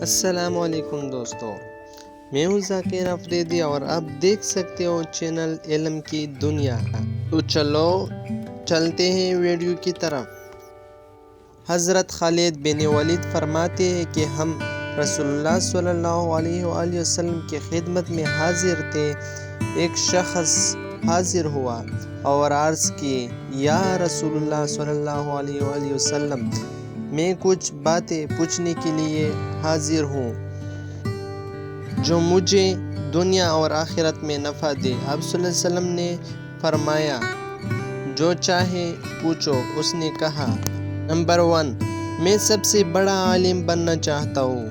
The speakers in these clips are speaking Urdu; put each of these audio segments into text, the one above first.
السلام علیکم دوستو، میں ہوں ذاکر افریدی اور آپ دیکھ سکتے ہو چینل علم کی دنیا۔ تو چلو چلتے ہیں ویڈیو کی طرف۔ حضرت خالد بن ولید فرماتے ہیں کہ ہم رسول اللہ صلی اللہ علیہ وآلہ وسلم کی خدمت میں حاضر تھے۔ ایک شخص حاضر ہوا اور عرض کی، یا رسول اللہ صلی اللہ علیہ وآلہ وسلم، میں کچھ باتیں پوچھنے کے لیے حاضر ہوں جو مجھے دنیا اور آخرت میں نفع دے۔ آپ صلی اللہ علیہ وسلم نے فرمایا، جو چاہے پوچھو۔ اس نے کہا، نمبر 1، میں سب سے بڑا عالم بننا چاہتا ہوں۔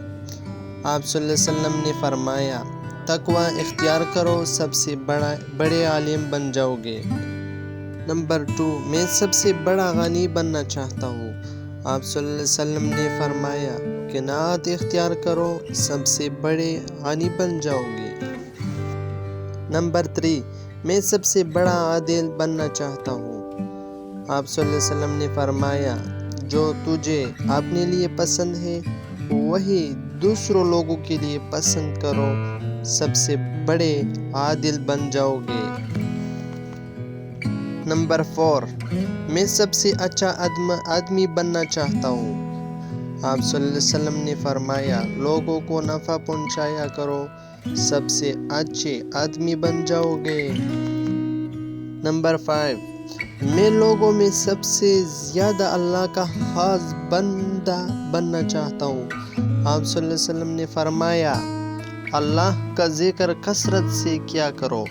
آپ صلی اللہ علیہ وسلم نے فرمایا، تقوی اختیار کرو، سب سے بڑے عالم بن جاؤ گے۔ نمبر 2، میں سب سے بڑا غنی بننا چاہتا ہوں۔ آپ صلی اللہ علیہ وسلم نے فرمایا، قناعت اختیار کرو، سب سے بڑے غنی بن جاؤ گے۔ نمبر 3، میں سب سے بڑا عادل بننا چاہتا ہوں۔ آپ صلی اللہ علیہ وسلم نے فرمایا، جو تجھے اپنے لیے پسند ہے وہی دوسروں لوگوں کے لیے پسند کرو، سب سے بڑے عادل بن جاؤ گے۔ نمبر 4، میں سب سے اچھا آدمی بننا چاہتا ہوں۔ آپ صلی اللہ علیہ وسلم نے فرمایا، لوگوں کو نفع پہنچایا کرو، سب سے اچھے آدمی بن جاؤ گے۔ نمبر 5، میں لوگوں میں سب سے زیادہ اللہ کا خاص بندہ بننا چاہتا ہوں۔ آپ صلی اللہ علیہ وسلم نے فرمایا، اللہ کا ذکر کثرت سے کیا کرو،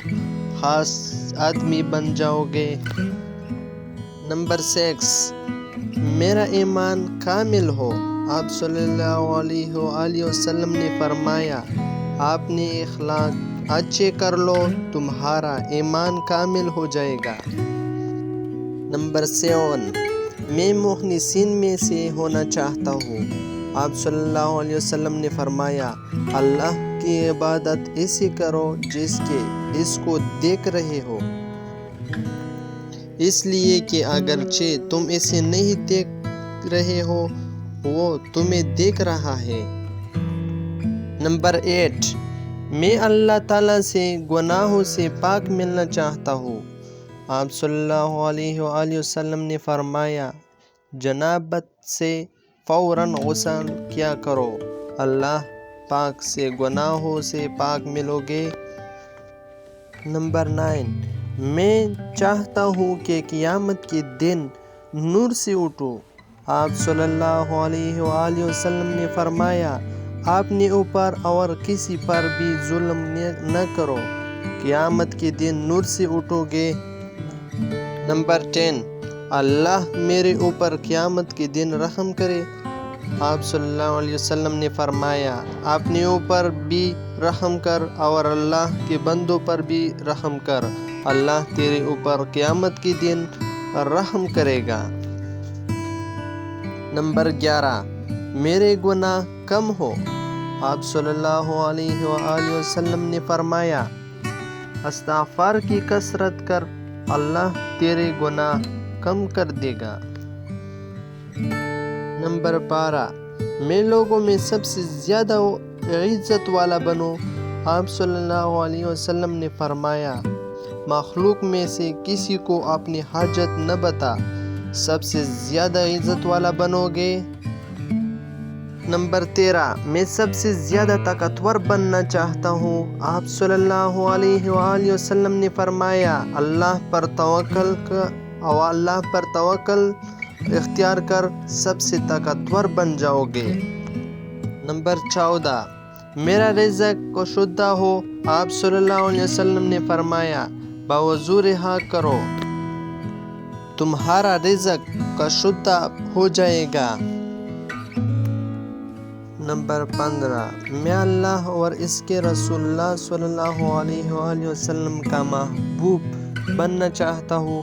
خاص آدمی بن جاؤ گے۔ نمبر 6، میرا ایمان کامل ہو۔ آپ صلی اللہ علیہ وآلہ وسلم نے فرمایا، آپ نے اخلاق اچھے کر لو، تمہارا ایمان کامل ہو جائے گا۔ نمبر 7، میں مخلصین میں سے ہونا چاہتا ہوں۔ آپ صلی اللہ علیہ وسلم نے فرمایا، اللہ کی عبادت ایسے کرو جس کے اس کو دیکھ رہے ہو، اس لیے کہ اگرچہ تم اسے نہیں دیکھ رہے ہو وہ تمہیں دیکھ رہا ہے۔ نمبر 8، میں اللہ تعالیٰ سے گناہوں سے پاک ملنا چاہتا ہوں۔ آپ صلی اللہ علیہ وآلہ وسلم نے فرمایا، جنابت سے فوراً غسل کیا کرو، اللہ پاک سے گناہوں سے پاک ملو گے۔ نمبر 9، میں چاہتا ہوں کہ قیامت کے دن نور سے اٹھوں۔ آپ صلی اللہ علیہ وآلہ وسلم نے فرمایا، اپنے اوپر اور کسی پر بھی ظلم نہ کرو، قیامت کے دن نور سے اٹھو گے۔ نمبر 10، اللہ میرے اوپر قیامت کے دن رحم کرے۔ آپ صلی اللہ علیہ وسلم نے فرمایا، اپنے اوپر بھی رحم کر اور اللہ کے بندوں پر بھی رحم کر، اللہ تیرے اوپر قیامت کے دن رحم کرے گا۔ نمبر 11، میرے گناہ کم ہو۔ آپ صلی اللہ علیہ وآلہ وسلم نے فرمایا، استغفار کی کثرت کر، اللہ تیرے گناہ کم کر دے گا۔ نمبر 12، میں لوگوں میں سب سے زیادہ عزت والا بنوں۔ آپ صلی اللہ علیہ وسلم نے فرمایا، مخلوق میں سے کسی کو اپنی حاجت نہ بتا، سب سے زیادہ عزت والا بنو گے۔ نمبر 13، میں سب سے زیادہ طاقتور بننا چاہتا ہوں۔ آپ صلی اللہ علیہ وآلہ وسلم نے فرمایا، اللہ پر توکل اختیار کر، سب سے طاقتور بن جاؤ گے۔ نمبر 14، میرا رزق کشودہ ہو۔ آپ صلی اللہ علیہ وسلم نے فرمایا، باوضو رہا کرو، تمہارا رزق کشودہ ہو جائے گا۔ نمبر 15، میں اللہ اور اس کے رسول اللہ صلی اللہ علیہ وآلہ وسلم کا محبوب بننا چاہتا ہوں۔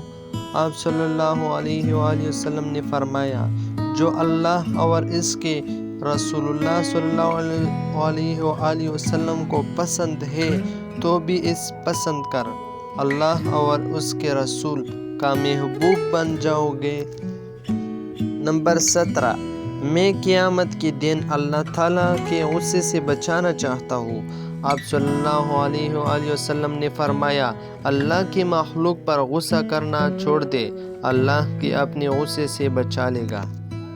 آپ صلی اللہ علیہ وآلہ وسلم نے فرمایا، جو اللہ اور اس کے رسول اللہ صلی اللہ علیہ وآلہ وسلم کو پسند ہے تو بھی اس پسند کر، اللہ اور اس کے رسول کا محبوب بن جاؤ گے۔ نمبر 17، میں قیامت کے دن اللہ تعالیٰ کے غصے سے بچانا چاہتا ہوں۔ آپ صلی اللہ علیہ وآلہ وسلم نے فرمایا، اللہ کی مخلوق پر غصہ کرنا چھوڑ دے، اللہ کے اپنے غصے سے بچا لے گا۔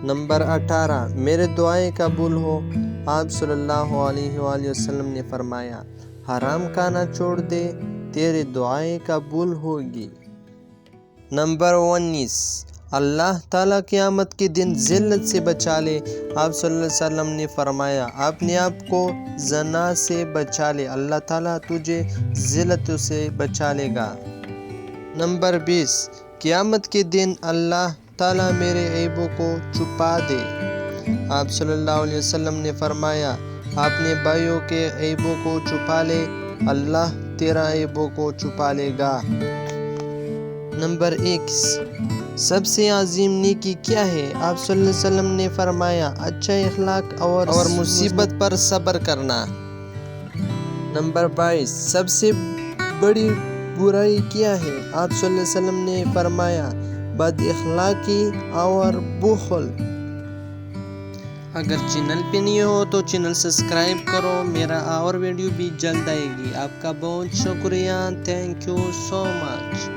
نمبر 18، میرے دعائیں قبول ہو۔ آپ صلی اللہ علیہ وآلہ وسلم نے فرمایا، حرام کھانا چھوڑ دے، تیرے دعائیں قبول ہوگی۔ نمبر 19، اللہ تعالیٰ قیامت کے دن ذلت سے بچا لے۔ آپ صلی اللہ علیہ وسلم نے فرمایا، اپنے آپ کو زنا سے بچا لے، اللہ تعالیٰ تجھے ذلت سے بچا لے گا۔ نمبر 20، قیامت کے دن اللہ تعالیٰ میرے عیبوں کو چھپا دے۔ آپ صلی اللہ علیہ وسلم نے فرمایا، اپنے بھائیوں کے عیبوں کو چھپا لے، اللہ تیرا عیبوں کو چھپا لے گا۔ نمبر 21، سب سے عظیم نیکی کیا ہے؟ آپ صلی اللہ علیہ وسلم نے فرمایا، اچھا اخلاق اور مصیبت پر صبر کرنا۔ نمبر 22، سب سے بڑی برائی کیا ہے؟ آپ صلی اللہ علیہ وسلم نے فرمایا، بد اخلاقی اور بخل۔ اگر چینل پہ نہیں ہو تو چینل سبسکرائب کرو، میرا اور ویڈیو بھی جلد آئے گی۔ آپ کا بہت شکریہ، تھینک یو سو مچ۔